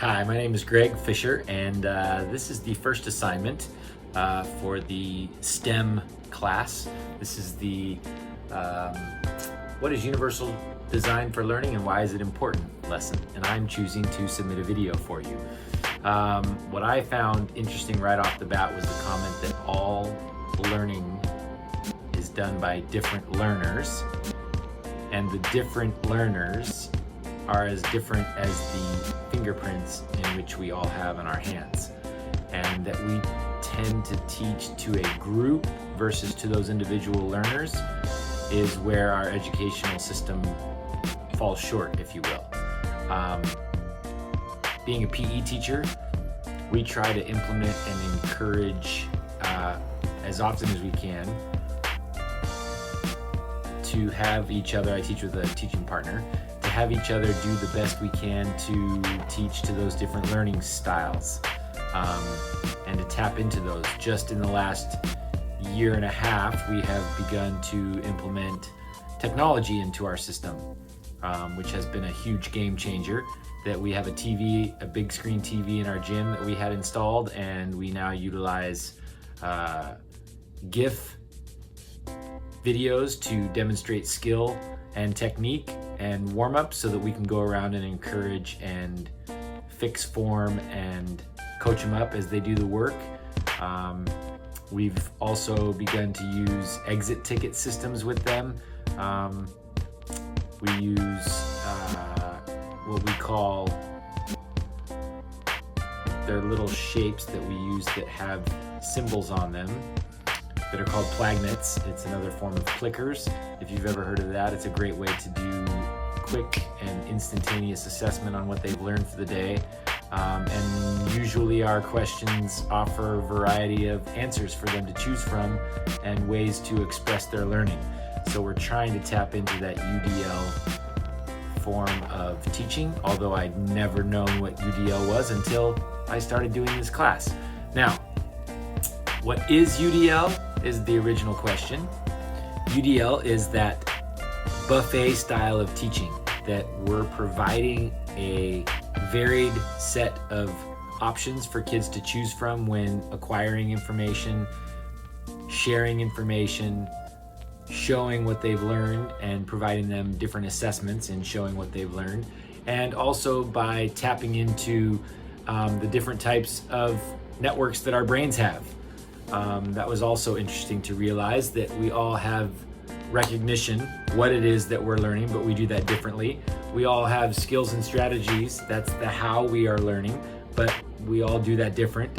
Hi, my name is Greg Fisher, and this is the first assignment for the STEM class. This is the What is Universal Design for Learning and Why is it Important lesson, and I'm choosing to submit a video for you. What I found interesting right off the bat was the comment that all learning is done by different learners, and the different learners are as different as the fingerprints in which we all have in our hands, and that we tend to teach to a group versus to those individual learners is where our educational system falls short, if you will. Being a PE teacher, we try to implement and encourage as often as we can to have each other. I teach with a teaching partner, to have each other do the best we can to teach to those different learning styles, and to tap into those. Just in the last year and a half, we have begun to implement technology into our system, which has been a huge game changer. That we have a big screen TV in our gym that we had installed, and we now utilize GIF videos to demonstrate skill and technique and warm-up, so that we can go around and encourage and fix form and coach them up as they do the work. We've also begun to use exit ticket systems with them. We use what we call, they're little shapes that we use that have symbols on them that are called plagnets. It's another form of clickers. If you've ever heard of that, it's a great way to do quick and instantaneous assessment on what they've learned for the day. And usually our questions offer a variety of answers for them to choose from and ways to express their learning. So we're trying to tap into that UDL form of teaching, although I'd never known what UDL was until I started doing this class. Now, what is UDL is the original question. UDL is that buffet style of teaching, that we're providing a varied set of options for kids to choose from when acquiring information, sharing information, showing what they've learned, and providing them different assessments and showing what they've learned. And also by tapping into the different types of networks that our brains have. That was also interesting to realize, that we all have recognition what it is that we're learning, but we do that differently. We all have skills and strategies, that's the how we are learning, but we all do that different.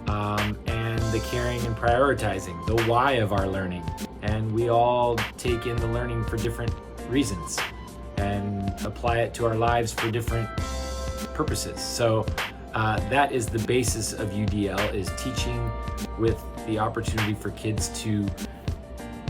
And the caring and prioritizing, the why of our learning. And we all take in the learning for different reasons and apply it to our lives for different purposes. So that is the basis of UDL, is teaching with the opportunity for kids to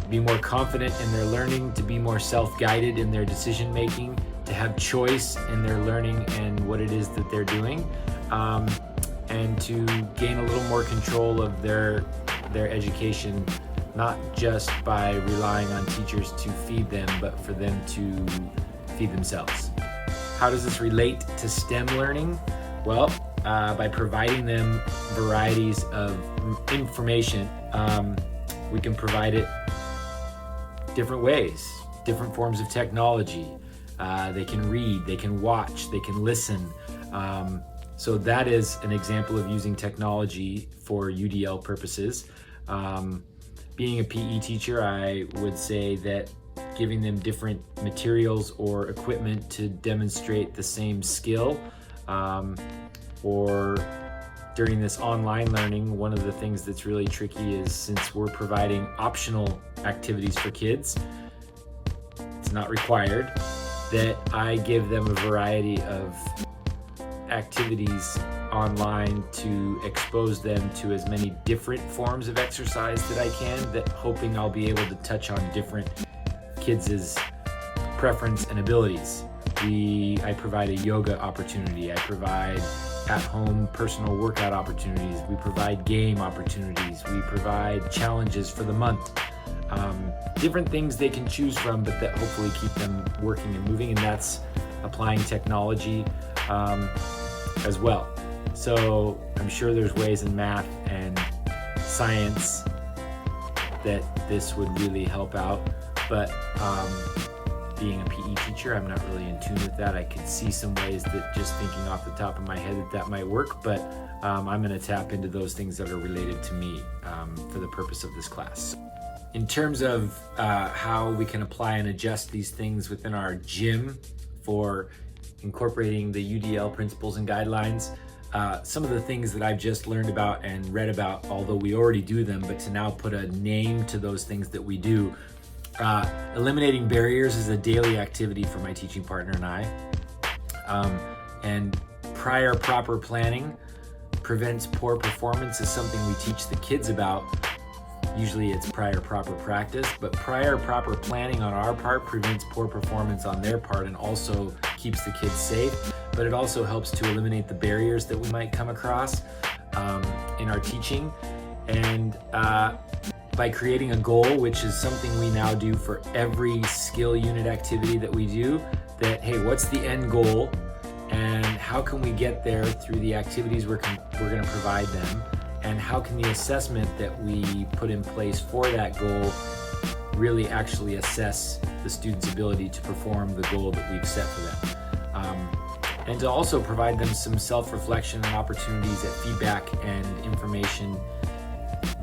be more confident in their learning, to be more self-guided in their decision making, to have choice in their learning and what it is that they're doing, and to gain a little more control of their education, not just by relying on teachers to feed them, but for them to feed themselves. How does this relate to STEM learning? Well, by providing them varieties of information, we can provide it different ways, different forms of technology. They can read, they can watch, they can listen. So that is an example of using technology for UDL purposes. Being a PE teacher, I would say that giving them different materials or equipment to demonstrate the same skill, or during this online learning, one of the things that's really tricky is, since we're providing optional activities for kids, it's not required, that I give them a variety of activities online to expose them to as many different forms of exercise that I can, that hoping I'll be able to touch on different kids' preference and abilities. I provide a yoga opportunity, I provide at-home personal workout opportunities, we provide game opportunities, we provide challenges for the month. Different things they can choose from, but that hopefully keep them working and moving, and that's applying technology. as well. So I'm sure there's ways in math and science that this would really help out, but being a PE teacher, I'm not really in tune with that. I could see some ways that just thinking off the top of my head that might work, but I'm going to tap into those things that are related to me for the purpose of this class. In terms of how we can apply and adjust these things within our gym for incorporating the UDL principles and guidelines, some of the things that I've just learned about and read about, although we already do them, but to now put a name to those things that we do. Eliminating barriers is a daily activity for my teaching partner and I. And prior proper planning prevents poor performance is something we teach the kids about. Usually it's prior proper practice, but prior proper planning on our part prevents poor performance on their part and also keeps the kids safe, but it also helps to eliminate the barriers that we might come across in our teaching. And by creating a goal, which is something we now do for every skill unit activity that we do, that, hey, what's the end goal and how can we get there through the activities we're going to provide them, and how can the assessment that we put in place for that goal really actually assess the student's ability to perform the goal that we've set for them. And to also provide them some self-reflection and opportunities at feedback and information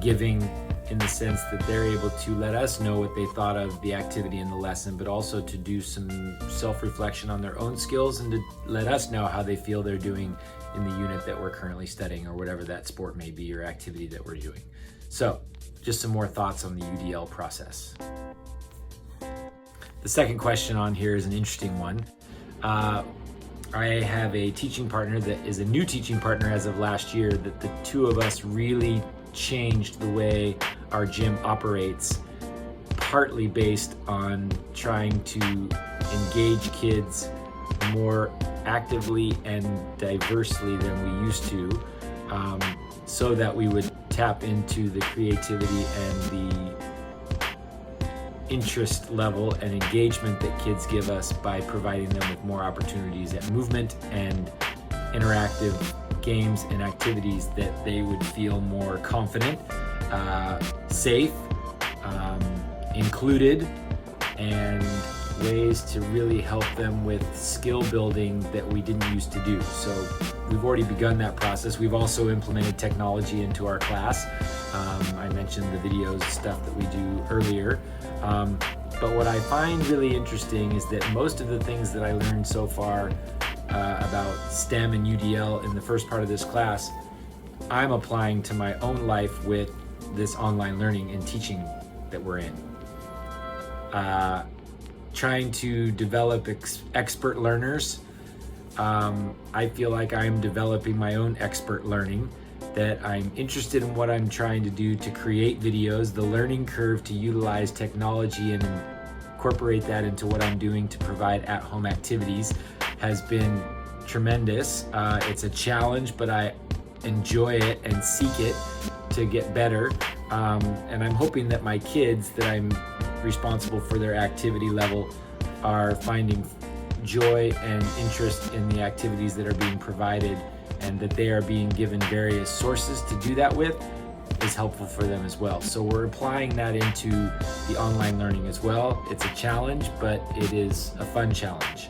giving, in the sense that they're able to let us know what they thought of the activity in the lesson, but also to do some self-reflection on their own skills and to let us know how they feel they're doing in the unit that we're currently studying, or whatever that sport may be or activity that we're doing. So just some more thoughts on the UDL process. The second question on here is an interesting one. I have a teaching partner that is a new teaching partner as of last year, that the two of us really changed the way our gym operates, partly based on trying to engage kids more actively and diversely than we used to, so that we would tap into the creativity and the interest level and engagement that kids give us by providing them with more opportunities at movement and interactive games and activities that they would feel more confident, safe, included, and ways to really help them with skill building that we didn't used to do. So we've already begun that process. We've also implemented technology into our class. I mentioned the videos stuff that we do earlier. But what I find really interesting is that most of the things that I learned so far about STEM and UDL in the first part of this class, I'm applying to my own life with this online learning and teaching that we're in. Trying to develop expert learners. I feel like I'm developing my own expert learning, that I'm interested in what I'm trying to do to create videos. The learning curve to utilize technology and incorporate that into what I'm doing to provide at-home activities has been tremendous. It's a challenge, but I enjoy it and seek it to get better. And I'm hoping that my kids that I'm responsible for their activity level are finding joy and interest in the activities that are being provided, and that they are being given various sources to do that with is helpful for them as well. So we're applying that into the online learning as well. It's a challenge, but it is a fun challenge.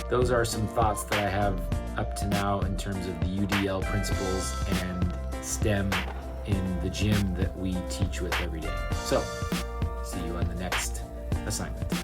Those are some thoughts that I have up to now in terms of the UDL principles and STEM in the gym that we teach with every day. So see you on the next assignment.